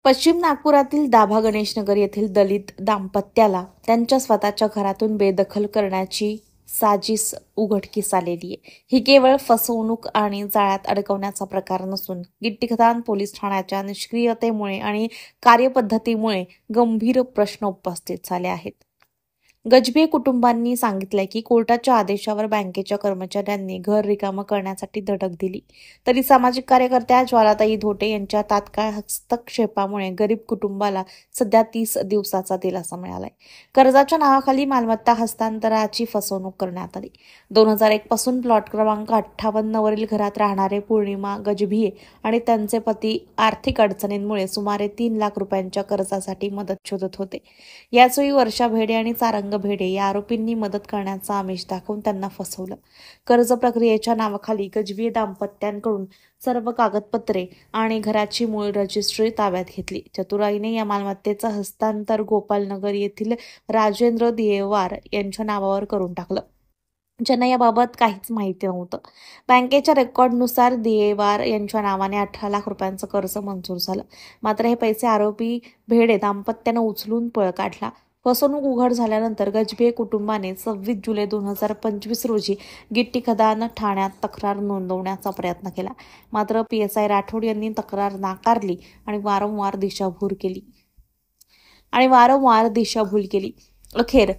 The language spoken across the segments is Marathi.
पश्चिम नागपुरातील दाभा गणेशनगर येथील दलित दाम्पत्याला त्यांच्या स्वतःच्या घरातून बेदखल करण्याची साजिश उघडकीस आलेली आहे। ही केवळ फसवणूक आणि जाळ्यात अडकवण्याचा प्रकार नसून गिट्टीखदान पोलीस ठाण्याच्या निष्क्रियतेमुळे आणि कार्यपद्धतीमुळे गंभीर प्रश्न उपस्थित झाले आहेत। गजभिये कुटुंबांनी सांगितलंय की कोर्टाच्या आदेशावर बँकेच्या कर्मचाऱ्यांनी घर रिकामं करण्यासाठी धडक दिली, तरी सामाजिक कार्यकर्त्या ज्वालाताई धोटे यांच्या तात्काळ हस्तक्षेपामुळे गरीब कुटुंबाला सध्या 30 दिवसाचा दिलासा मिळालाय। कर्जाच्या नावाखाली मालमत्ता हस्तांतराची फसवणूक करण्यात आली। 2001 पासून प्लॉट क्रमांक 58 वरील घरात राहणारे पूर्णिमा गजभिये आणि त्यांचे पती आर्थिक अडचणींमुळे सुमारे 3 लाख रुपयांच्या कर्जासाठी मदत शोधत होते। याचवेळी वर्षा भेडे आणि सारंग भेडे या आरोपींनी मदत करण्याचा आमिष दाखवून त्यांना फसवलं। कर्ज प्रक्रियेच्या नावाखाली गजभिये दाम्पत्यांकडून सर्व कागदपत्रे आणि घराची मूळ रजिस्ट्री ताब्यात घेतली। चतुराईने या मालमत्तेचं हस्तांतर गोपालनगर येथील राजेंद्र दियेवार यांच्या नावावर करून टाकलं, ज्यांना याबाबत काहीच माहिती नव्हतं। बँकेच्या रेकॉर्डनुसार दियेवार यांच्या नावाने 18 लाख रुपयांचं कर्ज मंजूर झालं। मात्र हे पैसे आरोपी भेडे दाम्पत्यानं उचलून पळ काढला। फसवणूक उघड झाल्यानंतर गजभिये कुटुंबाने 26 जुलै 2025 रोजी गिट्टीखदान ठाण्यात तक्रार नोंदवण्याचा प्रयत्न केला। मात्र PSI राठोड यांनी तक्रार नाकारली आणि वारंवार दिशाभूल केली। अखेर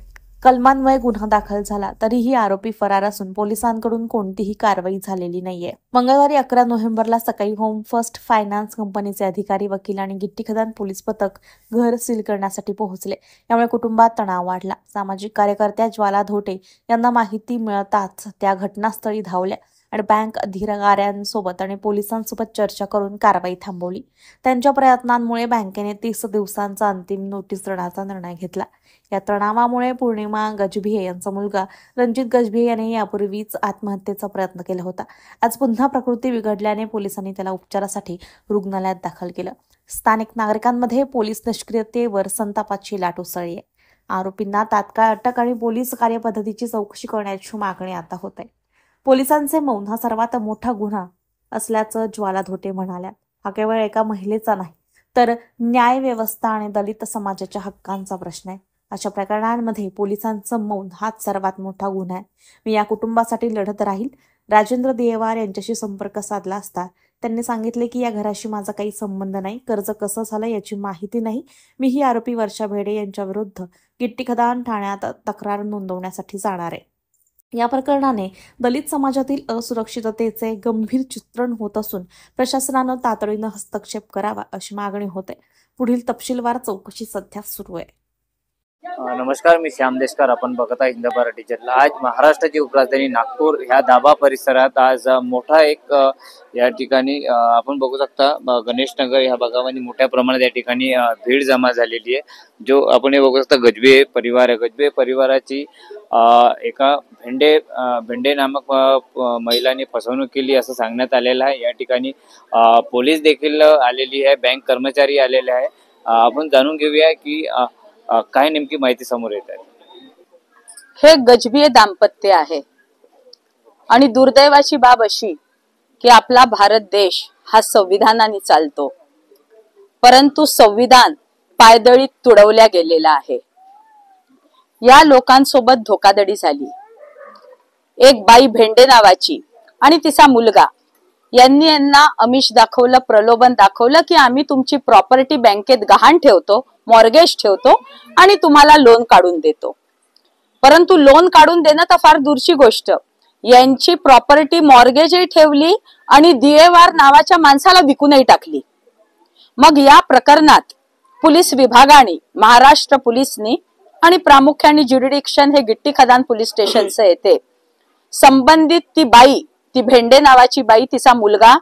कलमान्वये गुन्हा दाखल झाला, तरीही आरोपी फरार असून पोलिसांकडून कोणतीही कारवाई झालेली नाहीये। मंगळवारी 11 नोव्हेंबरला सकाळी होम फर्स्ट फायनान्स कंपनीचे अधिकारी, वकील आणि गिट्टीखदान पोलीस पथक घर सील करण्यासाठी पोहोचले। यामुळे कुटुंबात तणाव वाढला। सामाजिक कार्यकर्त्या ज्वाला धोटे यांना माहिती मिळताच त्या घटनास्थळी धावल्या आणि बँक अधिकाऱ्यांसोबत आणि पोलिसांसोबत चर्चा करून कारवाई थांबवली। त्यांच्या प्रयत्नांमुळे बँकेने 30 दिवसांचा अंतिम नोटीस देण्याचा निर्णय घेतला। या तणावामुळे पूर्णिमा गजभिये यांचा मुलगा रणजित गजभिये याने यापूर्वीच आत्महत्येचा प्रयत्न केला होता। आज पुन्हा प्रकृती बिघडल्याने पोलिसांनी त्याला उपचारासाठी रुग्णालयात दाखल केलं। स्थानिक नागरिकांमध्ये पोलीस निष्क्रियतेवर संतापाची लाट उसळली आहे। आरोपींना तात्काळ अटक आणि पोलीस कार्यपद्धतीची चौकशी करण्याची मागणी आता होत आहे। पोलिसांचे मौन हा सर्वात मोठा गुन्हा असल्याचं ज्वाला धोटे म्हणाल्या। हा केवळ एका महिलेचा नाही, तर न्याय व्यवस्था आणि दलित समाजाच्या हक्कांचा प्रश्न आहे। अशा प्रकरणांमध्ये पोलिसांचं मौन हाच सर्वात मोठा गुन्हा आहे। मी या कुटुंबासाठी लढत राहील। राजेंद्र दियेवार यांच्याशी संपर्क साधला असता त्यांनी सांगितले की या घराशी माझा काही संबंध नाही, कर्ज कसं झालं याची माहिती नाही। मी ही आरोपी वर्षा भेडे यांच्या विरुद्ध गिट्टीखदान ठाण्यात तक्रार नोंदवण्यासाठी जाणार आहे। या प्रकरणाने दलित समाजातील असुरक्षिततेचे गंभीर चित्रण होत असून प्रशासनानं तातडीनं हस्तक्षेप करावा अशी मागणी होते। पुढील तपशीलवार चौकशी सध्या सुरू आहे। नमस्कार, मी श्याम देशकर। आपण बघत आहे हिंद मराठी चॅनल। आज महाराष्ट्राची उपराजधानी नागपूर ह्या दाभा परिसरात आज मोठा एक या ठिकाणी आपण बघू शकता गणेशनगर ह्या भागामध्ये मोठ्या प्रमाणात या ठिकाणी भीड जमा झालेली आहे। जो आपण हे बघू शकता गजभिये परिवार आहे। गजभिये परिवाराची एका भेंडे नामक महिलाने फसवणूक केली असं सांगण्यात आलेलं आहे। या ठिकाणी पोलीस देखील आलेली आहे, बँक कर्मचारी आलेले आहे। आपण जाणून घेऊया की काय नेमकी माहिती समोर येत आहे। हे गजभिये दाम्पत्य आहे आणि दुर्दैवाची बाब अशी की आपला भारत देश हा संविधानाने चालतो, परंतु संविधान पायदळीत तुडवल्या गेलेला आहे। या लोकांसोबत धोकाधडी झाली। एक बाई भेंडे नावाची आणि तिचा मुलगा यांनी यांना आमिष दाखवलं, प्रलोभन दाखवलं की आम्ही तुमची प्रॉपर्टी बँकेत गहाण ठेवतो, मॉर्गेज ठेवतो आणि तुम्हाला लोन काढून देतो। परंतु लोन काढून देणं तर फार दूरची गोष्ट, यांची प्रॉपर्टी मॉर्गेजही ठेवली आणि दियेवार नावाच्या माणसाला विकूनही टाकली। मग या प्रकरणात पोलीस विभागाने, महाराष्ट्र पोलीसनी आणि प्रामुख्याने ज्युरिडिक्शन हे गिट्टीखदान पोलीस स्टेशनचं येते, संबंधित ती बाई, ती भेंडे नावाची बाई, तिचा मुलगा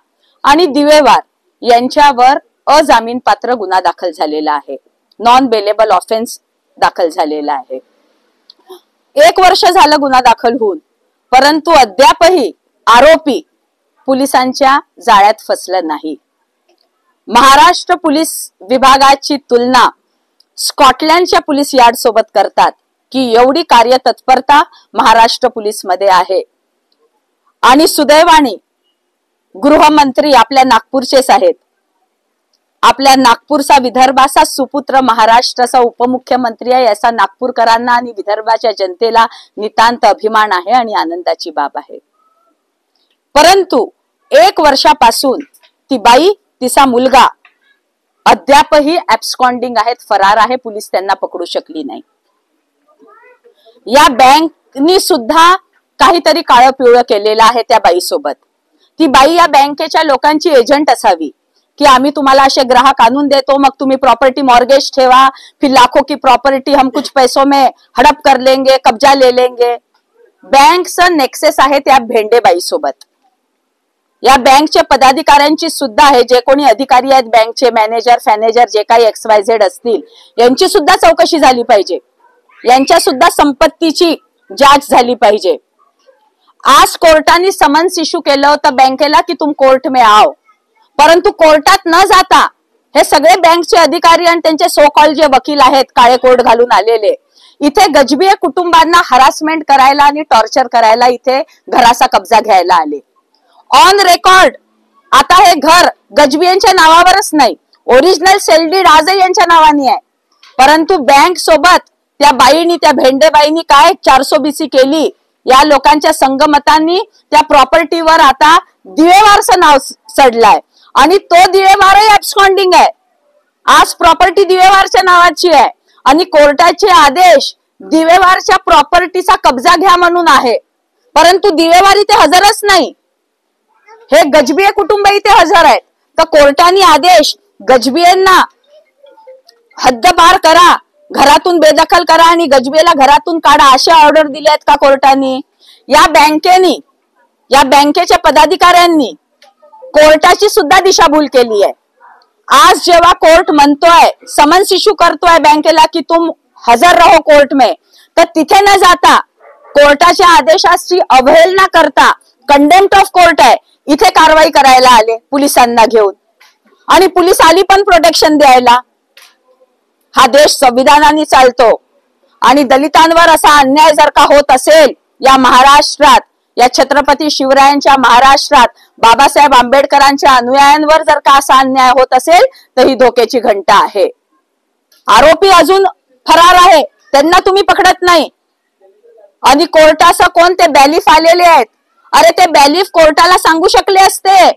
आणि दियेवार यांच्यावर अजामीन पात्र गुन्हा दाखल झालेला आहे। नॉन बेलेबल ऑफेन्स दाखल झालेला आहे। 1 वर्ष झालं गुन्हा दाखल होऊन, परंतु अद्यापही आरोपी पोलिसांच्या जाळ्यात फसलं नाही। महाराष्ट्र पोलीस विभागाची तुलना स्कॉटलँडच्या पोलीस यार्ड सोबत करतात की एवढी कार्यतत्परता महाराष्ट्र पोलीस मध्ये आहे। आणि सुदैवाने गृहमंत्री आपल्या नागपूरचेच आहेत। आपल्या नागपूरचा विदर्भाचा सुपुत्र महाराष्ट्राचा उपमुख्यमंत्री आहे, याचा नागपूरकरांना आणि विदर्भाच्या जनतेला नितांत अभिमान आहे आणि आनंदाची बाब आहे. परंतु 1 वर्षापासून ती बाई, तिचा मुलगा अद्यापही ऍब्स्कॉन्डिंग आहेत, फरार आहे. पोलीस त्यांना पकडू शकली नाही. या बँकनी सुद्धा काहीतरी काळं पिवळं केलेलं आहे त्या बाईसोबत. ती बाई या बँकेच्या लोकांची एजंट असावी की आम्ही तुम्हाला असे ग्राहक आणून देतो, मग तुम्ही प्रॉपर्टी मॉर्गेज ठेवा, फिर लाखों की प्रॉपर्टी हम कुछ पैसों में हड़प कर लेंगे, कब्जा ले लेंगे. बँकचं नेक्सेस आहे त्या भेंडेबाई सोबत. या बँकचे पदाधिकाऱ्यांची सुद्धा आहे, जे कोणी अधिकारी आहेत बँकचे, मॅनेजर फॅनेजर जे काही XYZ असतील, यांची सुद्धा चौकशी झाली पाहिजे. यांच्या सुद्धा संपत्तीची जांच झाली पाहिजे. आज कोर्टाने समन्स इश्यू केलं होतं बँकेला की तुम कोर्ट में आओ, परंतु कोर्टात न जाता हे सगळे बँकचे अधिकारी आणि त्यांचे सो कॉल जे वकील आहेत काळे कोट घालून आलेले, इथे गजबीय कुटुंबांना हरासमेंट करायला आणि टॉर्चर करायला इथे घराचा कब्जा घ्यायला आले. ऑन रेकॉर्ड आता हे घर गजबियांच्या नावावरच नाही, ओरिजिनल सेलडीड आजही यांच्या नावाने आहे. परंतु बँक सोबत त्या बाईनी, त्या भेंडेबाईनी काय 420 केली. या लोकांच्या संगमतांनी त्या प्रॉपर्टीवर आता दिवेवारचं नाव चढलाय आणि तो दिवेवारही ऍब्स्कॉन्डिंग आहे. आज प्रॉपर्टी दिवेवारच्या नावाची आहे आणि कोर्टाचे आदेश दिवेवारच्या प्रॉपर्टीचा कब्जा घ्या म्हणून आहे, परंतु दिवेवार इथे हजरच नाही. हे गजबीय कुटुंब इथे हजर आहेत. तर कोर्टाने आदेश गजबियांना हद्दपार करा, घरातून बेदखल करा आणि गजबीला घरातून काढा, असे ऑर्डर दिले आहेत का कोर्टाने? या बँकेनी, या बँकेच्या पदाधिकाऱ्यांनी कोर्टाची सुद्धा दिशाभूल केली आहे. आज जेव्हा कोर्ट म्हणतोय, समन्स इश्यू करतोय बँकेला की तुम हजर रहो कोर्ट में, तर तिथे न जाता कोर्टाच्या आदेशाची अवहेलना करता, कंडेम्प्ट ऑफ कोर्ट आहे, इथे कारवाई करायला आले पोलिसांना घेऊन. आणि पोलीस आली पण प्रोटेक्शन द्यायला. हा देश संविधानाने चालतो आणि दलितांवर असा अन्याय जर का होत असेल या महाराष्ट्रात, या छत्रपती शिवरायांच्या महाराष्ट्रात, बाबासाहेब आंबेडकरांच्या अनुयायांवर जर का असा अन्याय होत असेल तर ही धोक्याची घंटा आहे. आरोपी अजून फरार आहे, त्यांना तुम्ही पकडत नाही. आणि कोर्टाचं कोण ते बॅलिफ आलेले आहेत. अरे ते बॅलिफ कोर्टाला सांगू शकले असते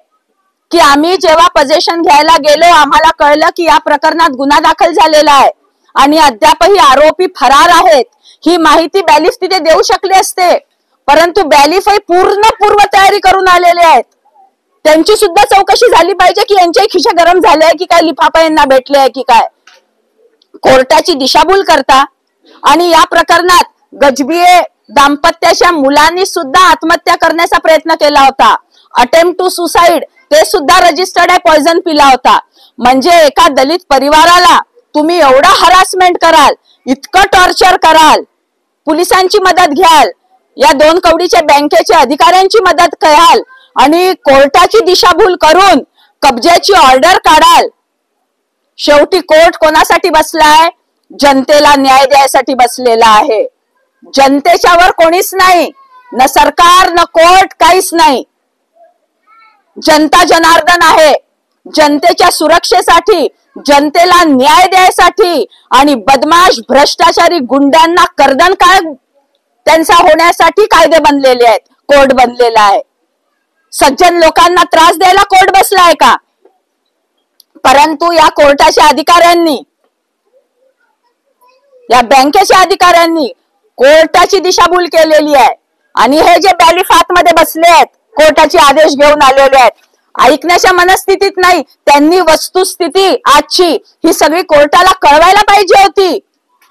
की आम्ही जेव्हा पोझिशन घ्यायला गेलो आम्हाला कळलं की या प्रकरणात गुन्हा दाखल झालेला आहे आणि अद्यापही आरोपी फरार आहेत. ही माहिती बॅलिफ तिथे देऊ शकले असते, परंतु बॅलिफही पूर्ण पूर्वतयारी करून आलेले आहेत. त्यांची सुद्धा चौकशी झाली पाहिजे की यांचे खिशे गरम झाले आहे की काय, लिफाफा यांना भेटले आहे की काय. कोर्टाची दिशाभूल करता आणि या प्रकरणात गजबिये दाम्पत्याच्या मुलांनी सुद्धा आत्महत्या करण्याचा प्रयत्न केला होता. अटेम्प्ट टू सुसाइड ते सुद्धा रजिस्टर्ड आहे, पॉइझन पिला होता. म्हणजे एका दलित परिवाराला तुम्ही एवढा हरासमेंट कराल, इतकं टॉर्चर कराल, पोलिसांची मदत घ्याल, या 2 कवडीच्या बँकेच्या अधिकाऱ्यांची मदत घ्याल आणि कोर्टाची दिशाभूल करून कब्जाची ऑर्डर काढाल. शेवटी कोर्ट कोणासाठी बसलाय? जनतेला न्याय द्यायसाठी बसलेला आहे. जनतेच्या वर कोणीच नाही, न सरकार न कोर्ट, काहीच नाही. जनता जनार्दन आहे. जनतेच्या सुरक्षेसाठी, जनतेला न्याय द्यायसाठी आणि बदमाश भ्रष्टाचारी गुंडांना कर्दनकाळ त्यांचा होण्यासाठी कायदे बनलेले आहेत, कोर्ट बनलेला आहे. सज्जन लोकांना त्रास द्यायला कोर्ट बसलाय का? परंतु या कोर्टाच्या अधिकाऱ्यांनी, या बँकेच्या अधिकाऱ्यांनी कोर्टाची दिशाभूल केलेली आहे. आणि हे जे बॅलिफ आतमध्ये बसले आहेत, कोर्टाचे आदेश घेऊन आलेले आहेत, ऐकण्याच्या मनस्थितीत नाही. त्यांनी वस्तुस्थिती आजची ही सगळी कोर्टाला कळवायला पाहिजे होती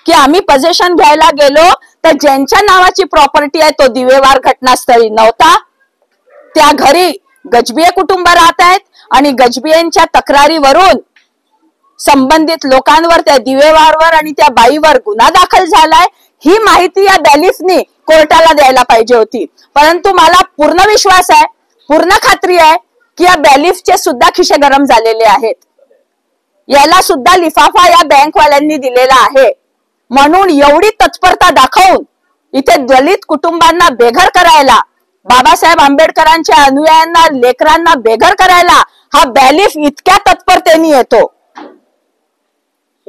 की आम्ही पोझिशन घ्यायला गेलो तर ज्यांच्या नावाची प्रॉपर्टी आहे तो दिवेवार घटनास्थळी नव्हता. त्या घरी गजबिये कुटुंब राहत आहेत आणि गजबियांच्या तक्रारीवरून संबंधित लोकांवर, त्या दिवेवारवर आणि त्या बाईवर गुन्हा दाखल झालाय. ही माहिती या बॅलिफनी कोर्टाला द्यायला पाहिजे होती. परंतु मला पूर्ण विश्वास आहे, पूर्ण खात्री आहे की या बॅलिफचे सुद्धा खिशे गरम झालेले आहेत. याला सुद्धा लिफाफा या बँकवाल्यांनी दिलेला आहे. म्हणून एवढी तत्परता दाखवून इथे दलित कुटुंबांना बेघर करायला, बाबासाहेब आंबेडकरांच्या अनुयायांना, लेकरांना बेघर करायला हा बॅलिफ इतक्या तत्परतेने येतो.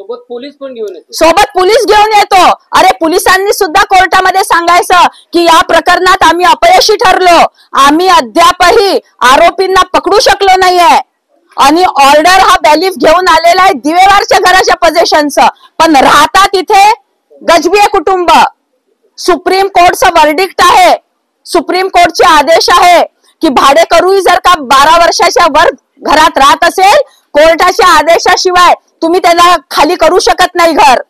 सोबत पोलीस पण घेऊन येतो. सोबत पोलीस घेऊन येतो. अरे पोलिसांनी सुद्धा कोर्टामध्ये सांगायचं की या प्रकरणात आम्ही अपयशी ठरलो, आम्ही अद्यापही आरोपींना पकडू शकलो नाहीये. आणि ऑर्डर हा बॅलिफ घेऊन आलेला आहे दिवेवारच्या घराच्या पोझिशनचं, पण राहतात इथे गजबीये कुटुंब. सुप्रीम कोर्टचं वर्डिक्ट आहे, सुप्रीम कोर्टचे आदेश आहे की भाडेकरूही जर का 12 वर्षाच्या वर घरात राहत असेल, कोर्टाच्या आदेशाशिवाय तुम्ही त्याला खाली करू शकत नाही घर.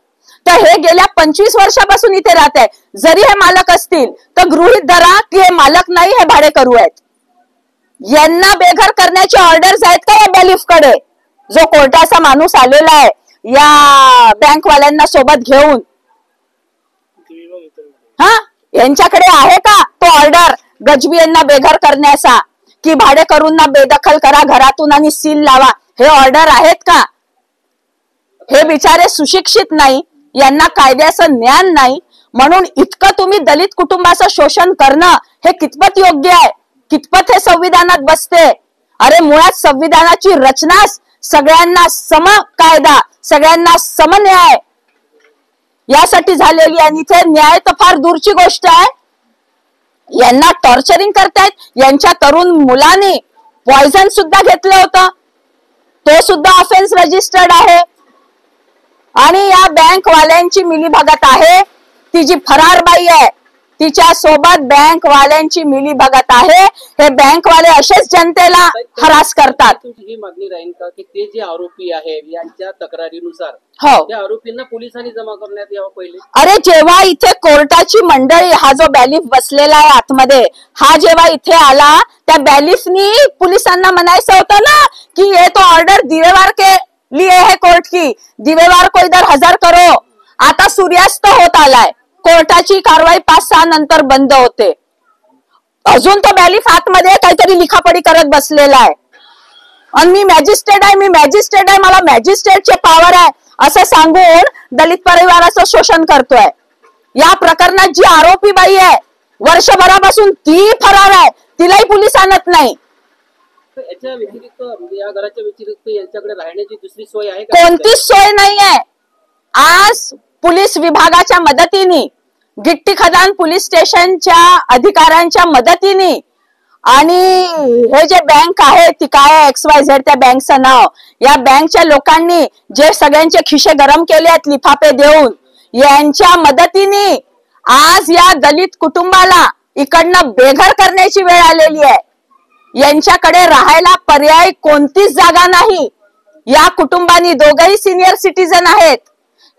तर हे गेल्या 25 वर्षापासून इथे राहत आहे. जरी हे मालक असतील तर गृहीत धरा की हे मालक नाही, हे भाडेकरू आहेत. यांना बेघर करण्याचे ऑर्डर्स आहेत का या बॅलिफकडे? जो कोर्टाचा माणूस आलेला आहे या बँकवाल्यांना सोबत घेऊन, हा, यांच्याकडे आहे का तो ऑर्डर गजबी यांना बेघर करण्याचा की भाडेकरूंना बेदखल करा घरातून आणि सील लावा? हे ऑर्डर आहेत का? हे बिचारे सुशिक्षित नाही, यांना कायद्याचं ज्ञान नाही, म्हणून इतकं तुम्ही दलित कुटुंबाचं शोषण करणं हे कितपत योग्य आहे, कितपत हे संविधानात बसते? अरे मुळात संविधानाची रचनाच सगळ्यांना सम कायदा, सगळ्यांना सम न्याय यासाठी झालेली आहे. आणि इथे न्याय तर फार दूरची गोष्ट आहे. यांना टॉर्चरिंग करतायत. यांच्या तरुण मुलांनी पॉइझन सुद्धा घेतलं होतं, तो सुद्धा ऑफेन्स रजिस्टर्ड आहे. आणि या बँकवाल्यांची मिलीभगत आहे. ती जी फरार बाई आहे तिच्या सोबत बँकवाल्यांची मिलीभगत आहे. हे बँकवाले असेच जनतेला हरास करतात. तुमची ही मागणी राहील का की ते जे आरोपी आहे यांच्या तक्रारीनुसार हो, त्या आरोपींना पोलिसांनी जमा करण्यात यावं पहिले? अरे जेव्हा इथे कोर्टाची मंडळी, हा जो बॅलिफ बसलेला आहे आतमध्ये, हा जेव्हा इथे आला त्या बॅलिफनी पोलिसांना म्हणायचं होतं ना की ये तो ऑर्डर दिवेवार के लिए है कोर्ट की, दिवेवार को इधर हजर करो. आता सूर्यास्त होत आलाय, कोर्टाची कारवाई 5-6 नंतर बंद होते. अजून तो बॅलिफ आतमध्ये काहीतरी लिखापडी करत बसलेला आहे. आणि मी मॅजिस्ट्रेट आहे, मी मॅजिस्ट्रेट आहे, मला मॅजिस्ट्रेटचे पॉवर आहे असं सांगून दलित परिवाराचं शोषण करतोय. या प्रकरणात जी आरोपी बाई आहे वर्षभरापासून ती फरार आहे, तिलाही पोलीस आणत नाही. याच्या व्यतिरिक्त या घराच्या व्यतिरिक्त यांच्याकडे राहण्याची दुसरी सोय आहे का? कोणतीच सोय नाहीये. आज पोलीस विभागाच्या मदतीने, गिट्टी खदान पोलीस स्टेशनच्या अधिकाऱ्यांच्या मदतीने आणि हे जे बँक आहे ती काय XYZ त्या बँकचं नाव, या बँकच्या लोकांनी जे सगळ्यांचे खिशे गरम केले आहेत लिफाफे देऊन, यांच्या मदतीने आज या दलित कुटुंबाला इकडनं बेघर करण्याची वेळ आलेली आहे. यांच्याकडे राहायला पर्याय कोणतीच जागा नाही. या कुटुंबानी दोघही सिनियर सिटीजन आहेत.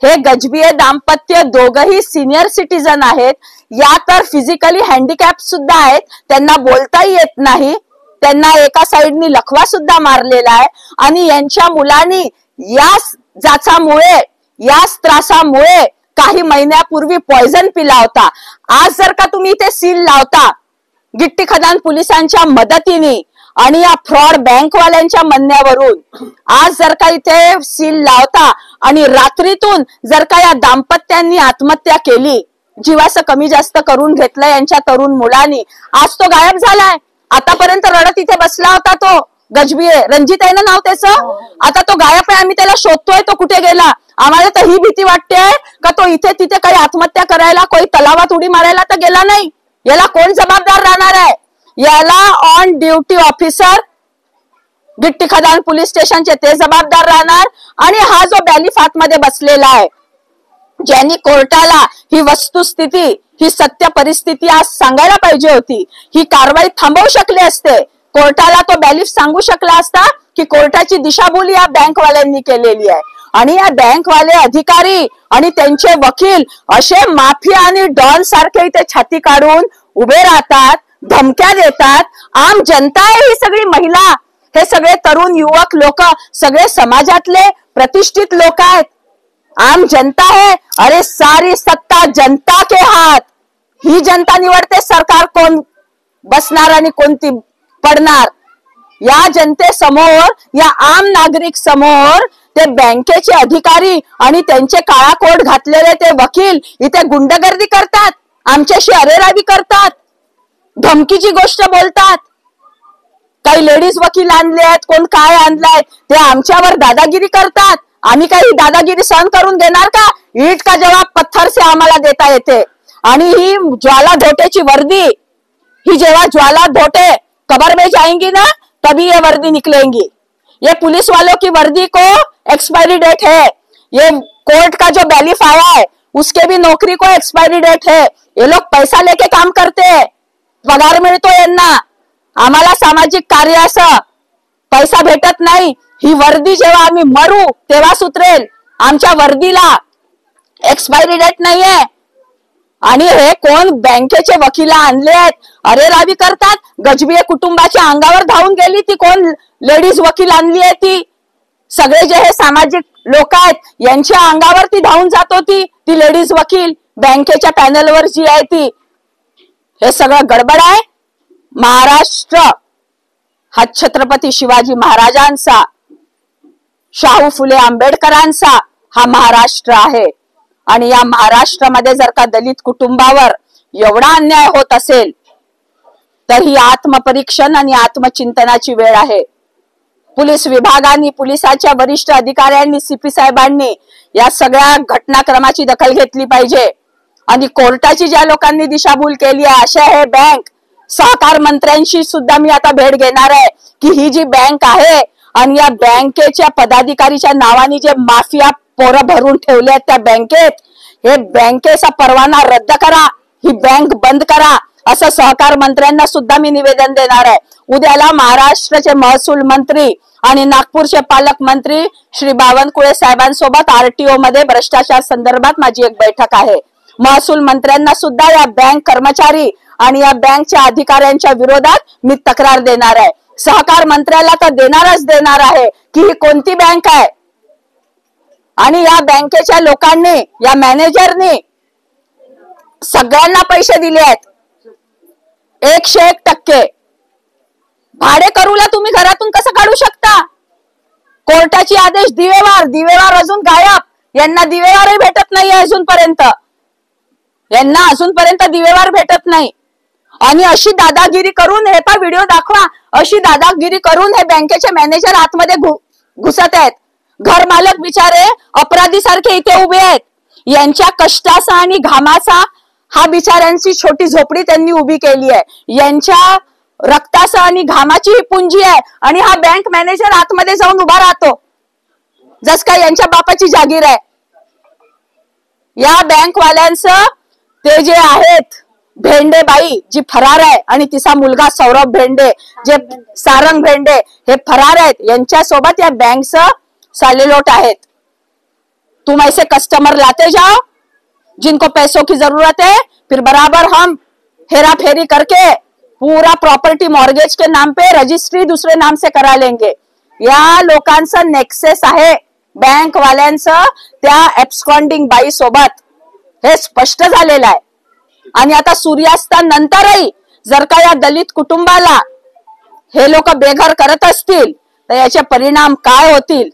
हे गजबीये दाम्पत्य दोघही सिनियर सिटीजन आहेत. या तर फिजिकली हँडिकॅप सुद्धा आहेत, त्यांना बोलताही येत नाही, त्यांना एका साईडनी लखवा सुद्धा मारलेला आहे. आणि यांच्या मुलांनी याच जाचामुळे, याच त्रासामुळे काही महिन्यापूर्वी पॉइझन पिला होता. आज जर का तुम्ही इथे सील लावता गिट्टी खदान पोलिसांच्या मदतीने आणि या फ्रॉड बँकवाल्यांच्या म्हणण्यावरून, आज जर का इथे सील लावता आणि रात्रीतून जर का या दाम्पत्यांनी आत्महत्या केली, जीवाचं कमी जास्त करून घेतलं यांच्या तरुण मुलांनी, आज तो गायब झालाय. आतापर्यंत रडत इथे बसला होता तो गजबीये, रणजित आहे ना नाव त्याचं, आता तो गायब आहे. आम्ही त्याला शोधतोय, तो कुठे गेला? आम्हाला तर ही भीती वाटते का तो इथे तिथे काही आत्महत्या करायला, कोणी तलावात उडी मारायला तर गेला नाही. याला कोण जबाबदार राहणार आहे? याला ऑन ड्युटी ऑफिसर गिट्टी खदान पोलीस स्टेशनचे ते जबाबदार राहणार. आणि हा जो बॅलिफ आतमध्ये बसलेला आहे, ज्यांनी कोर्टाला ही वस्तुस्थिती, ही सत्य परिस्थिती आज सांगायला पाहिजे होती, ही कारवाई थांबवू शकले असते. कोर्टाला तो बॅलिफ सांगू शकला असता की कोर्टाची दिशाभूल या बँकवाल्यांनी केलेली आहे. आणि या बँकवाले अधिकारी आणि त्यांचे वकील असे माफिया आणि डॉन सारखे इथे छाती काढून उभे राहतात, धमक्या देतात. आम जनता आहे ही सगळी महिला, हे सगळे तरुण युवक लोक, सगळे समाजातले प्रतिष्ठित लोक आहेत. आम जनता है. अरे सारी सत्ता जनता के हात. ही जनता निवडते सरकार कोण बसणार आणि कोणती पडणार. या जनतेसमोर, या आम नागरिक समोर ते बँकेचे अधिकारी आणि त्यांचे काळा कोट घातलेले ते वकील इथे गुंडगर्दी करतात, आमच्याशी अरेरावी करतात, धमकीची गोष्ट बोलतात. काही लेडीज वकील आणले आहेत, कोण काय आणलाय, ते आमच्यावर दादागिरी करतात. आम्ही काही दादागिरी सहन करून देणार का? ईट का जवाब पत्थर से आम्हाला देता येते. आणि ही ज्वाला धोटेची वर्दी, ही जेव्हा ज्वाला धोटे कबर में जाएंगी ना तभी ये वर्दी निकलेंगी. ये पुलिस वालों की वर्दी को एक्सपायरी डेट है. ये कोर्ट का जो बैलिफ आया है उसके भी नौकरी को एक्सपायरी डेट है. ये लोग पैसा लेके काम करते हैं, पगार मिळतो यांना. आम्हाला सामाजिक कार्य असं पैसा भेटत नाही. ही वर्दी जेव्हा आम्ही मरू तेव्हाच उतरेल. आमच्या वर्दीला एक्सपायरी डेट नाहीये. आणि हे कोण बँकेचे वकील आणले आहेत, अरे रावी करतात. गजबीये कुटुंबाच्या अंगावर धावून गेली ती कोण लेडीज वकील आणली आहे ती. सगळे जे हे सामाजिक लोक आहेत यांच्या अंगावर ती धावून जात होती ती लेडीज वकील बँकेच्या पॅनलवर जी आहे ती. हे सगळं गडबड आहे. महाराष्ट्र हा छत्रपती शिवाजी महाराजांचा, शाहू फुले आंबेडकरांचा हा महाराष्ट्र आहे. आणि या महाराष्ट्रामध्ये जर का दलित कुटुंबावर एवढा अन्याय होत असेल तर ही आत्मपरीक्षण आणि आत्मचिंतनाची वेळ आहे. पोलीस विभागाने, पोलिसाच्या वरिष्ठ अधिकाऱ्यांनी, सीपी साहेबांनी या सगळ्या घटनाक्रमाची दखल घेतली पाहिजे. आणि कोर्टाची ज्या लोकांनी दिशाभूल केली आहे अशा हे बँक सहकार मंत्र्यांशी सुद्धा मी आता भेट घेणार आहे की ही जी बँक आहे आणि या बँकेच्या पदाधिकारीच्या नावाने जे माफिया पोरं भरून ठेवले आहेत त्या बँकेत, हे बँकेचा परवाना रद्द करा, ही बँक बंद करा, असं सहकार मंत्र्यांना सुद्धा मी निवेदन देणार आहे. उद्याला महाराष्ट्राचे महसूल मंत्री आणि नागपूरचे पालकमंत्री श्री बावनकुळे साहेबांसोबत आरटीओ मध्ये भ्रष्टाचार संदर्भात माझी एक बैठक आहे. महसूल मंत्र्यांना सुद्धा या बँक कर्मचारी आणि या बँकच्या अधिकाऱ्यांच्या विरोधात मी तक्रार देणार आहे. सहकार मंत्र्याला तर देणार आहे की ही कोणती बँक आहे. आणि या बँकेच्या लोकांनी, या मॅनेजरनी सगळ्यांना पैसे दिले आहेत 101%. भाडे करूला तुम्ही घरातून कसं काढू शकता? कोर्टाची आदेश दिवेवार अजून गायब. यांना दिवेवारही भेटत नाही अजूनपर्यंत. यांना अजूनपर्यंत दिवेवार भेटत नाही. आणि अशी दादागिरी करून, हे पा व्हिडिओ दाखवा, अशी दादागिरी करून हे बँकेचे मॅनेजर आतमध्ये घुसत आहेत. घर मालक बिचारे अपराधी सारखे इथे उभे आहेत. यांच्या कष्टाचा आणि घामाचा हा बिचाऱ्यांची छोटी झोपडी त्यांनी उभी केली आहे. यांच्या रक्ताचा आणि घामाची ही पुंजी आहे. आणि हा बँक मॅनेजर आतमध्ये जाऊन उभा राहतो जस काय यांच्या बापाची जागीर आहे. या बँकवाल्यांचं ते जे आहेत भेंडे बाई जी फरार आहे आणि तिचा मुलगा सौरभ भेंडे, जे सारंग भेंडे हे फरार आहेत, यांच्या सोबत या बँकचं सालेलोट आहेत. तुम ऐसे कस्टमर लाते जाओ जिनको पैसों की जरूरत है, फिर बराबर हम हेरा फेरी करके पूरा प्रॉपर्टी मॉर्गेज के नाम पे रजिस्ट्री दूसरे नाम से करा लेंगे. या लोकांचं नेक्सेस आहे बँक वाल्यांचं त्या एब्स्कॉन्डिंग बाई सोबत, हे स्पष्ट झालेलं आहे. आणि आता सूर्यास्तानंतरही जर का या दलित कुटुंबाला हे लोक बेघर करत असतील तर याचे परिणाम काय होतील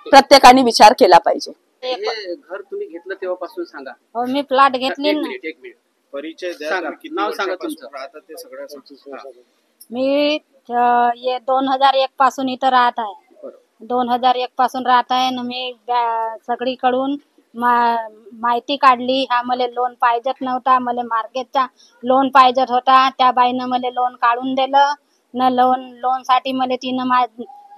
प्रत्येकाने विचार केला पाहिजे. घर तुम्ही घेतलं तेव्हापासून सांगा. हो, मी प्लॉट घेतली ना. एक मिनिट परिचय द्या. सांगा, किती नाव सांगा वर्षापासून तुमचं. राहतात ते सगळ्या. मी 2001 पासून इथं राहत आहे. 2001 पासून राहत आहे ना. मी सगळीकडून माहिती काढली. हा मला लोन पाहिजेत नव्हता, मला मार्केटचा लोन पाहिजेत होता. त्या बाईनं मला लोन काढून दिलं न. लोन साठी मला तिनं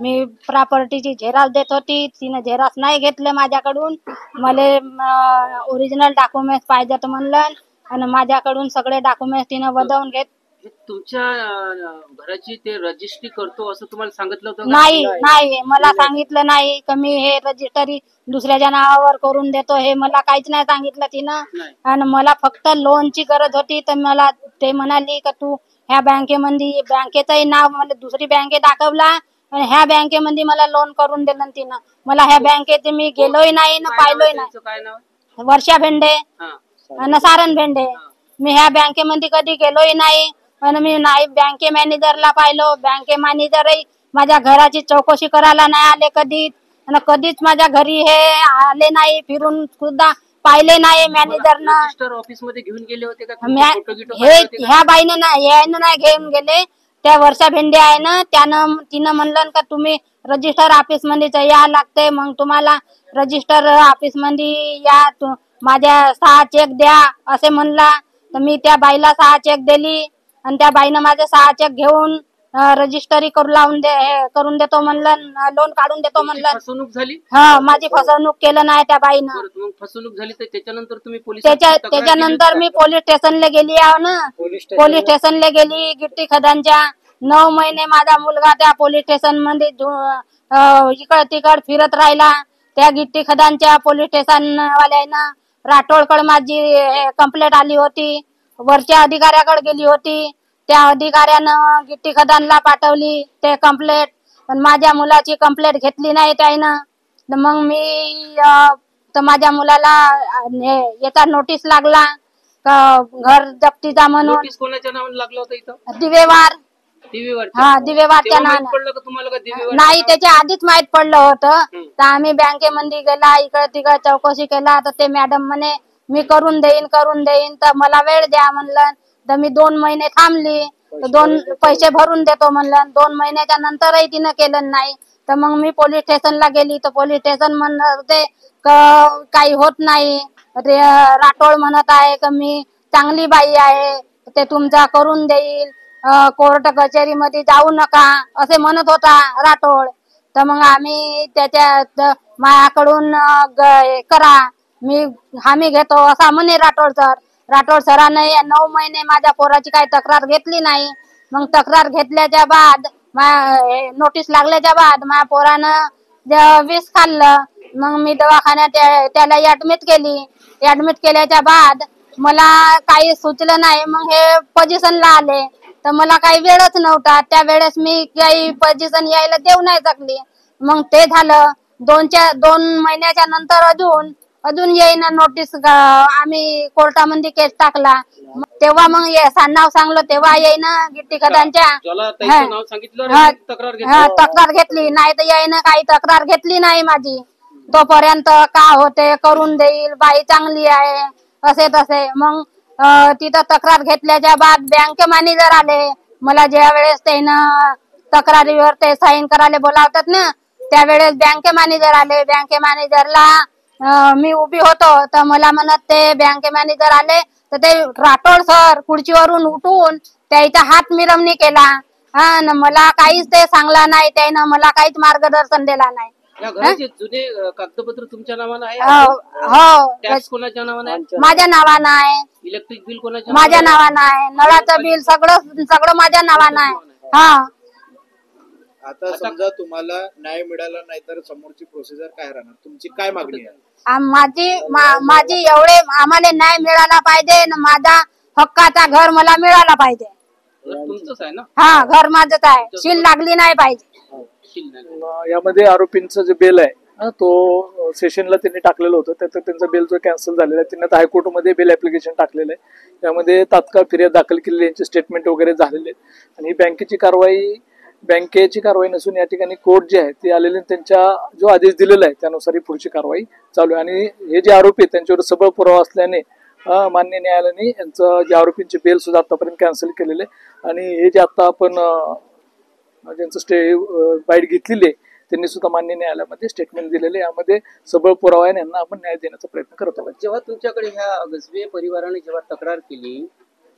मी प्रॉपर्टीची झेरॉक्स देत होती, तिनं झेरॉक्स नाही घेतलं माझ्याकडून. मला ओरिजिनल डॉक्युमेंट पाहिजेत म्हणलं आणि माझ्याकडून सगळे डॉक्युमेंट तिनं बदलून घेत. तुमच्या घराची ते रजिस्ट्री करतो असं तुम्हाला सांगितलं होतं? नाही, मला सांगितलं नाही की मी हे रजिस्ट्री दुसऱ्याच्या नावावर करून देतो. हे मला काहीच नाही सांगितलं तिनं. आणि मला फक्त लोनची गरज होती तर मला ते म्हणाली की तू ह्या बँकेमध्ये, बँकेचंही नाव मला दुसरी बँके दाखवला आणि ह्या बँकेमध्ये मला लोन करून दिलं तिनं. मला ह्या बँकेत मी गेलोय नाही ना पाहिलोय नाही. काय नाव? वर्षा भेंडे आणि सारण भेंडे. मी ह्या बँकेमध्ये कधी गेलोय नाही. आणि मी नाही बँके मॅनेजरला पाहिलो. बँके मॅनेजरही माझ्या घराची चौकशी करायला नाही आले कधी. आणि कधीच माझ्या घरी हे आले नाही, फिरून सुद्धा पाहिले नाही मॅनेजरनं. रजिस्टर ऑफिस मध्ये घेऊन गेले होते का? हे ह्या बाईनं नाही, यानं नाही घेऊन गेले. त्या वर्षा भेंडे आहे ना, तिनं म्हणलं का तुम्ही रजिस्टर ऑफिस मध्ये या लागते, मग तुम्हाला रजिस्टर ऑफिस मध्ये या, माझ्या 6 चेक द्या असे म्हणला. तर मी त्या बाईला 6 चेक दिली आणि त्या बाईनं माझे 6 चेक घेऊन रजिस्टरी करून देतो म्हणलं, लोन काढून देतो म्हणलं. फसवणूक झाली. हा, माझी फसवणूक केलं नाही त्या बाईनं. मग फसवणूक झाली तर त्याच्यानंतर तुम्ही त्याच्यानंतर मी पोलीस स्टेशनला गेली आहे ना. पोलीस स्टेशनला गेली गिट्टी खदानच्या. 9 महिने माझा मुलगा त्या पोलीस स्टेशन मध्ये इकड तिकड फिरत राहिला. त्या गिट्टी खदानच्या पोलीस स्टेशन वाल्यानं राठोडकडे माझी कंप्लेंट आली होती, वरच्या अधिकाऱ्याकडे गेली होती. त्या अधिकाऱ्यानं गिट्टी खदानला पाठवली ते कंप्लेंट, पण माझ्या मुलाची कंप्लेंट घेतली नाही त्यानं. मग मी तर माझ्या मुलाला याचा नोटीस लागला घर जप्तीचा म्हणून. नोटीस कोणाच्या नावाने लागलं होतं इथं? दिवेवार. हा, दिवेवारच्या नावाने. नावानं नाही, त्याच्या आधीच माहित पडलं होतं. तर आम्ही बँकेमध्ये गेला, इकडे तिकडे चौकशी केला. तर ते मॅडम म्हणे मी करून देईन. तर मला वेळ द्या म्हणलं. तर मी 2 महिने थांबली. तर 2 पैसे भरून देतो म्हणलं. 2 महिन्याच्या नंतरही तिनं केलं नाही. तर मग मी पोलीस स्टेशनला गेली. तर पोलीस स्टेशन म्हणत होते काही होत नाही. राठोड म्हणत आहे की मी चांगली बाई आहे, ते तुमचा करून देईल, कोर्ट कचेरीमध्ये जाऊ नका असे म्हणत होता राठोड. तर मग आम्ही त्याच्या माझ्याकडून करा, मी हमी घेतो असा म्हणे राठोड सर. राठोड सरांनी 9 महिने माझ्या पोराची काही तक्रार घेतली नाही. मग तक्रार घेतल्याच्या बाद, नोटीस लागल्याच्या बाद माझ्या पोरानं विष खाल्लं. मग मी दवाखान्यात त्याला ऍडमिट केली. ऍडमिट केल्याच्या बाद मला काही सुचलं नाही. मग हे पोझिशनला आले. तर मला काही वेळच नव्हता. त्या वेळेस मी काही पोझिशन यायला देऊ नाही शकली. मग ते झालं. 2 महिन्याच्या नंतर अजून येईना नोटीस. आम्ही कोर्टामध्ये केस टाकला. तेव्हा मग नाव सांगलं तेव्हा येईना गिट्टी खदानच्या तक्रार घेतली नाही. तर येईना काही तक्रार घेतली नाही माझी. तोपर्यंत का होते करून देईल, बाई चांगली आहे असे तसे. मग तिथं तक्रार घेतल्याच्या बाद बँक मॅनेजर आले. मला ज्या वेळेस त्यानं तक्रारीवर ते साईन करायला बोलावतात ना, त्यावेळेस बँक मॅनेजर आले. बँक मॅनेजरला मी उभी होतो. तर मला म्हणत ते बँक मॅनेजर आले तर ते राठोड सर खुर्चीवरून उठून त्याचा हात मिरवणी केला. हा, मला काहीच ते सांगला नाही. त्यानं मला काहीच मार्गदर्शन दिला नाही. या घराचे जुने कागदपत्र तुमच्या नावानं आहे? हो. टॅक्स कोणाच्या नावानं आहे? माझ्या नावानं आहे. इलेक्ट्रिक बिल कोणाच्या माझ्या नावानं आहे. नळाचं बिल सगळं माझ्या नावानं आहे. हा. आता समजा तुम्हाला न्याय मिळाला नाही तर समोरची प्रोसिजर काय राहणार? तुमची काय मागणी आहे? माझी एवढे आम्हाला न्याय मिळाला पाहिजे. माझा हक्काचा घर मला मिळाला पाहिजे. तुमचंच आहे ना? हा, घर माझंच आहे. शील लागली नाही पाहिजे. यामध्ये आरोपींचं जे बेल आहे तो सेशनला त्यांनी टाकलेलं होतं. त्याचं त्यांचा बेल जो कॅन्सल झालेला आहे, त्यांनी आता हायकोर्टमध्ये बेल ऍप्लिकेशन टाकलेलं आहे. त्यामध्ये तात्काळ फिर्याद दाखल केलेली, यांचे स्टेटमेंट वगैरे झालेले आहेत. आणि बँकेची कारवाई नसून या ठिकाणी कोर्ट जे आहे ते आलेले, त्यांच्या जो आदेश दिलेला आहे त्यानुसार ही पुढची कारवाई चालू आहे. आणि हे जे आरोपी आहेत त्यांच्यावर सबळ पुरावा असल्याने मान्य न्यायालयाने यांचं जे आरोपींचे बेल सुद्धा आतापर्यंत कॅन्सल केलेले. आणि हे जे आता आपण ज्यांचं बाईट घेतलेली आहे त्यांनी सुद्धा मान्य न्यायालयामध्ये स्टेटमेंट दिलेले. यामध्ये सबळ पुरावा आहे, यांना आपण न्याय देण्याचा प्रयत्न करत आहोत. जेव्हा तुमच्याकडे ह्या गजबे परिवाराने जेव्हा तकरार केली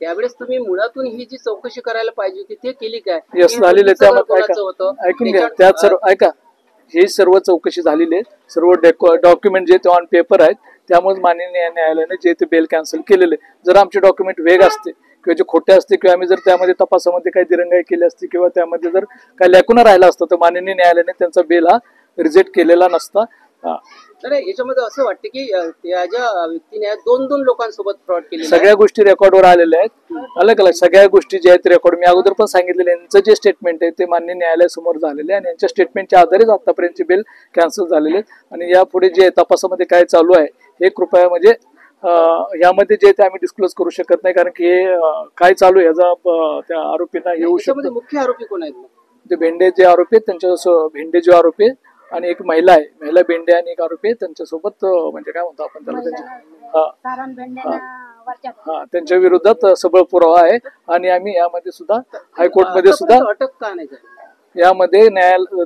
त्यावेळेस तुम्ही मुळातून ही जी चौकशी करायला पाहिजे होती ते केली काय? यस, झालेले. ऐकून घ्या, त्यात सर्व ऐका, हे सर्व चौकशी झालेली आहे. सर्व डॉक्युमेंट जे ते ऑन पेपर आहेत. त्यामुळे मान्य न्यायालयाने जे ते बेल कॅन्सल केलेले. जर आमचे डॉक्युमेंट वेग असते किंवा जे खोटे असते किंवा आम्ही जर त्यामध्ये तपासामध्ये काही दिरंगाई केली असती किंवा त्यामध्ये जर काही लॅकुना राहिला असतं तर माननीय न्यायालयाने त्यांचा बेल हा रिजेक्ट केलेला नसता. तर याच्यामध्ये असं वाटतं की त्या ज्या व्यक्तीने 2 लोकांसोबत फ्रॉड केले, सगळ्या गोष्टी रेकॉर्डवर आलेल्या आहेत. अलग अलग सगळ्या गोष्टी ज्या आहेत रेकॉर्ड, मी अगोदर पण सांगितलेले, यांचं जे स्टेटमेंट आहे ते मान्य न्यायालयासमोर झालेले आहे. आणि यांच्या स्टेटमेंटच्या आधारेच आतापर्यंतचे बेल कॅन्सल झालेले आहेत. आणि यापुढे जे तपासामध्ये काय चालू आहे हे कृपया म्हणजे यामध्ये जे ते आम्ही डिस्क्लोज करू शकत नाही, कारण की हे काय चालू आहे याचा त्या आरोपींना येऊ शकतो. मुख्य आरोपी कोण आहेत? ते भेंडे जे आरोपी आहेत त्यांच्या भेंडे जे आरोपी आहेत आणि एक महिला आहे, महिला भेंडे आणि एक आरोपी आहे त्यांच्यासोबत म्हणजे काय म्हणतो आपण त्याला, त्यांच्या विरोधात सबळ पुरावा आहे. आणि आम्ही यामध्ये सुद्धा हायकोर्टमध्ये सुद्धा अटक का नाही झाली? यामध्ये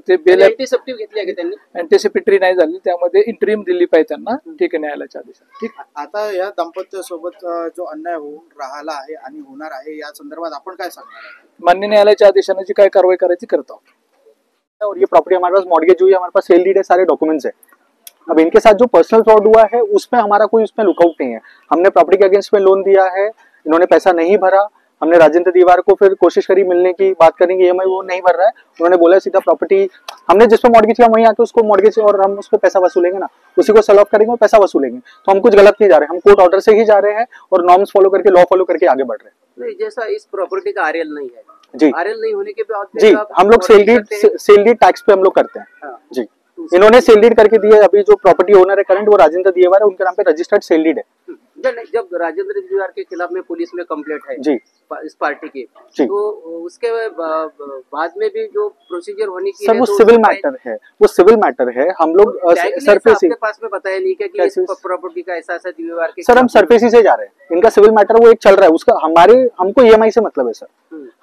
ते बेल अँटीसेप्टिव्ह घेतली आहे का त्यांनी? अँटीसिपेटरी नाही झाली, त्यामध्ये इंटरिम दिली पाहिजे त्यांना, ठीक आहे, न्यायालयाच्या आदेशात. ठीक. आता या दाम्पत्यासोबत जो अन्याय होऊन राहिला आहे आणि होणार आहे या संदर्भात आपण काय सांगणार? मान्य न्यायालयाच्या आदेशाने जी काय कारवाई करायची करता हूँ. और ये प्रॉपर्टी हमारे पास मॉर्गेज हुई है, हमारे पास सेल डीड है, सारे डॉक्यूमेंट्स है. अब इनके साथ जो पर्सनल फ्रॉड हुआ है उसमें हमारा कोई उसमें लुकआउट नहीं है. हमने प्रॉपर्टी के अगेंस्ट में लोन दिया है, इन्होंने पैसा नहीं भरा. हमने राजेंद्र दीवार को फिर कोशिश करी मिलने की, बात करेंगे, EMI वो नहीं भर रहा है. उन्होंने बोला सीधा प्रॉपर्टी हमने जिस पे मॉर्गेज किया वहीं आके उसको मॉर्गेज और हम उस पर पैसा वसूलेंगे ना, उसी को सेल ऑफ करेंगे और पैसा वसूलेंगे. तो हम कुछ गलत नहीं जा रहे, हम कोर्ट ऑर्डर से ही जा रहे हैं और नॉर्म्स फॉलो करके, लॉ फॉलो करके आगे बढ़ रहे हैं. नहीं, जैसा इस प्रॉपर्टी का RL नहीं है जी, RL नहीं होने के बाद जी, हम लोग सेल डीड टैक्स पे हम लोग करते हैं. जी, इन्होंने सेल डीड करके दिए. अभी जो प्रॉपर्टी ओनर है करंट वो राजेंद्र दीवार है, उनके नाम पे रजिस्टर्ड सेल डीड है. जब राजेंद्र दीवार के खिलाफ में पुलिस में कंप्लेंट है जी इस पार्टी की, जी, तो उसके बाद में भी जो प्रोसीजर होनी की सर वो सिविल मैटर है, वो सिविल मैटर है. हम लोग सरफेसी आपके पास में बताया नहीं कि इस प्रॉपर्टी का ऐसा दीवार के सर हम सरफेसी से जा रहे हैं. इनका सिविल मैटर वो एक चल रहा है, उसका हमको EMI से मतलब है सर.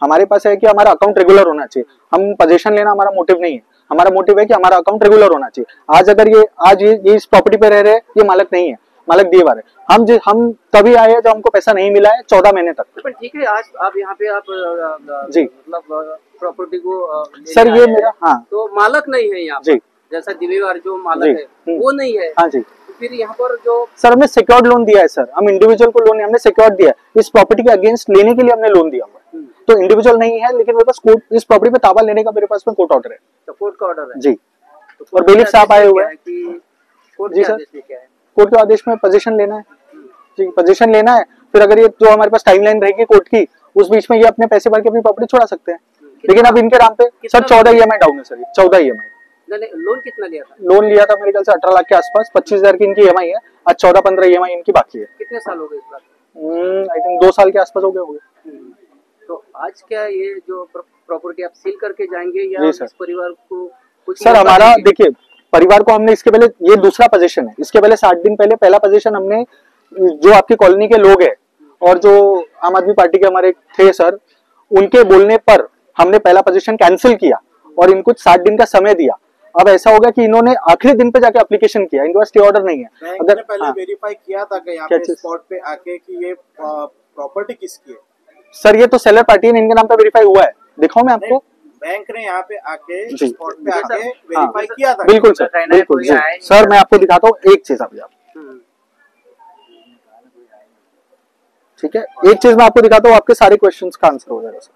हमारे पास है कि हमारा अकाउंट रेगुलर होना चाहिए. हम पोजीशन लेना हमारा मोटिव नहीं है. हमारा मोटिव है कि हमारा अकाउंट रेगुलर होना चाहिए. आज अगर ये इस प्रॉपर्टी पे रह रहे हैं, ये मालिक नहीं है, मालिक दीवार है. हम तभी आए हैं जब हमको पैसा नहीं मिला है 14 महीने तक. पर ठीक है, आज आप यहाँ पे आप जी मतलब प्रॉपर्टी को सर ये मेरा, हाँ, तो मालक नहीं है यहाँ जी, जैसा दीवार जो मालक है वो नहीं है. हाँ जी. तो फिर यहाँ पर जो सर हमने सिक्योर्ड लोन दिया है सर, हम इंडिविजुअल को लोन नहीं, हमने सिक्योर्ड दिया है. इस प्रॉपर्टी के अगेंस्ट लेने के लिए हमने लोन दिया हुआ है. तो इंडिविजुअल नहीं है, लेकिन मेरे पास कोर्ट, इस प्रॉपर्टी पे ताबा लेने का मेरे पास में कोर्ट ऑर्डर है. तो कोर्ट का ऑर्डर है जी. तो और बेलिफ साहब आए हुए हैं. जी सर, क्या है कोर्ट के आदेश में पोजीशन लेना है जी, पोजीशन लेना है. फिर अगर ये जो हमारे पास टाइमलाइन रहेगी कोर्ट की, उस बीच में ये अपने पैसे भर के अपनी प्रॉपर्टी छुड़ा सकते हैं. लेकिन अब इनके नाम पे सर 14 EMI डाउन है सर. 14 EMI. लोन कितना लिया था? लोन लिया था मेरे ख्याल से 18 लाख के आसपास. 25,000 की इनकी EMI है. आज 14-15 EMI इनकी बाकी है. कितने साल हो गए इस बात? आई थिंक 2 साल के आसपास हो गए होंगे. तो आज क्या ये जो प्रॉपर्टी आप सील करके जाएंगे या जी इस सर. परिवार को कुछ सर हमारा देखिए, परिवार को हमने इसके पहले, ये दूसरा पोजीशन है, इसके पहले 60 दिन पहले पहला पोजीशन हमने, जो आपकी कॉलोनी के लोग हैं और जो आम आदमी पार्टी के हमारे थे सर, उनके बोलने पर हमने पहला पोजीशन कैंसिल किया और इनको 60 दिन का समय दिया. अब ऐसा होगा कि इन्होंने आखिरी दिन पे जाके एप्लीकेशन किया, इनके पास स्टे ऑर्डर नहीं है. बैंक ने पहले वेरीफाई किया था कि यहाँ पे स्पॉट पे आके कि ये प्रॉपर्टी किसकी है? सर ये तो सेलर पार्टी है, इनके नाम पे वेरीफाई हुआ है. दिखाओ मैं आपको. बैंक ने यहाँ पे आके जी, स्पॉट पे आके वेरीफाई किया था. बिल्कुल सर, बिल्कुल जी. सर मैं आपको दिखाता हूँ एक चीज. अभी आप ठीक है, एक चीज मैं आपको दिखाता हूँ, आपके सारे क्वेश्चंस का आंसर हो जाएगा सर.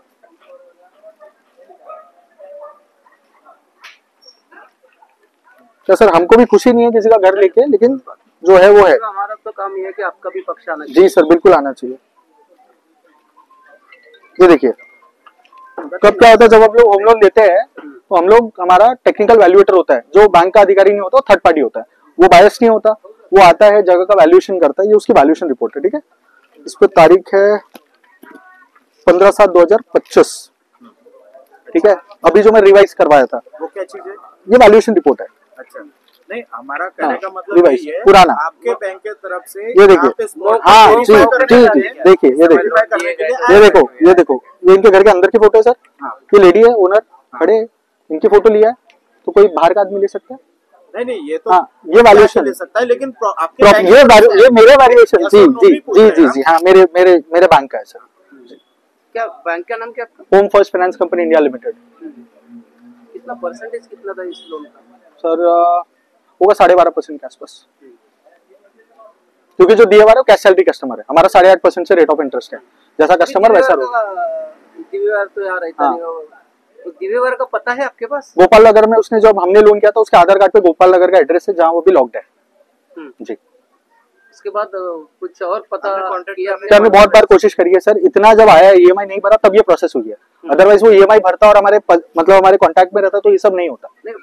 क्या सर, हमको भी खुशी नहीं है किसी का घर लेके, लेकिन जो है वो है. हमारा तो काम ये है कि आपका भी पक्ष आना चाहिए. जी सर, बिल्कुल आना चाहिए. ये देखिए, कब क्या होता है जब हम लोग होम लोन देते हैं तो हम लोग, हमारा टेक्निकल वैल्यूएटर होता है, जो बैंक का अधिकारी नहीं होता, थर्ड पार्टी होता है. वो बायस नहीं होता, वो आता है, जगह का वैल्यूएशन करता है. ये उसकी वैल्यूएशन रिपोर्ट है. ठीक है, इस पर तारीख है 15/7/2025. ठीक है, अभी जो मैं रिवाइज करवाया था वो क्या चीज है? ये वैल्यूएशन रिपोर्ट है. अच्छा, नहीं हमारा कहने का मतलब रिवाइज ये है, पुराना. आपके बैंक के तरफ से ये देखिए, हाँ जी जी जी, देखिए ये देखिए, ये देखो, ये देखो, ये इनके घर के अंदर की फोटो है सर. ये लेडी है, ओनर खड़े हैं, इनकी फोटो लिया है. तो कोई बाहर का आदमी ले सकता है? नहीं, ये तो हाँ, ये वैल्यूएशन ले सकता है, लेकिन ये मेरे वैल्यूएशन. जी जी जी जी जी, हाँ मेरे बैंक का है सर. क्या बैंक का नाम क्या आपका? Home first finance company India limited. कितना परसेंटेज कितना था इस लोन का? सर होगा 12.5% के आसपास, क्योंकि जो दिया हुआ है वो कैश सैलरी कस्टमर है. हमारा 8.5% से रेट ऑफ इंटरेस्ट है. जैसा कस्टमर वैसा होगा. दिव्यवार तो यार रहता नहीं होगा. तो दिव्यवार का पता है आपके पास? गोपाल नगर में उसने जब हमने लोन किया था, उसके आधार कार्ड पे गोपाल नगर का एड्रेस है, जहाँ वो भी लॉक्ड है. जी. उसके बाद कुछ और पता किया? हमने बहुत बार कोशिश करी है सर. इतना जब आया EMI नहीं भरा तब ये प्रोसेस हुई है. अदरवाइज वो EMI भरता और हमारे मतलब हमारे कांटेक्ट में रहता तो ये सब नहीं होता. नहीं,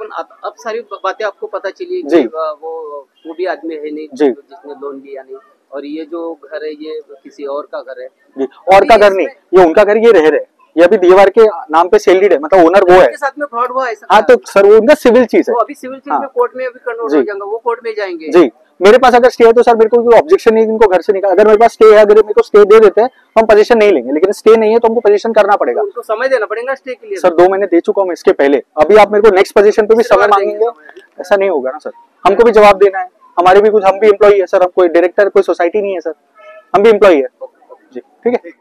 अब सारी बातें आपको पता चली जी. कि वो भी आदमी है नहीं जी, जिसने लोन लिया नहीं, और ये जो घर है ये किसी और का घर है. जी, और का घर नहीं, ये उनका घर, ये रह रहे. ये अभी दीवार के नाम पे सेल डीड है, मतलब ओनर वो है. के साथ में फ्रॉड हुआ ऐसा? हाँ, तो सर वो उनका सिविल चीज है. अभी सिविल चीज में कोर्ट में अभी कन्वर्ट हो जाएगा, वो कोर्ट में जाएंगे. जी, मेरे पास अगर स्टे है तो सर मेरे को कोई ऑब्जेक्शन नहीं है इनको घर से निकाल, अगर मेरे पास स्टे है, अगर मेरे को स्टे दे देते हैं हम पोजीशन नहीं लेंगे, लेकिन स्टे नहीं है तो हमको पोजीशन करना पड़ेगा। उनको समय देना पड़ेगा स्टे के लिए। सर 2 महीने दे चुका हूँ इसके पहले, अभी आप मेरे को नेक्स्ट पोजीशन पे भी समय मांगेंगे, ऐसा नहीं होगा ना सर। हमको भी जवाब देना है, हमारे भी कुछ, हम भी एम्प्लॉई है सर, हम कोई डायरेक्टर कोई सोसाइटी नहीं है सर, हम भी एम्प्लॉई है जी। ठीक है।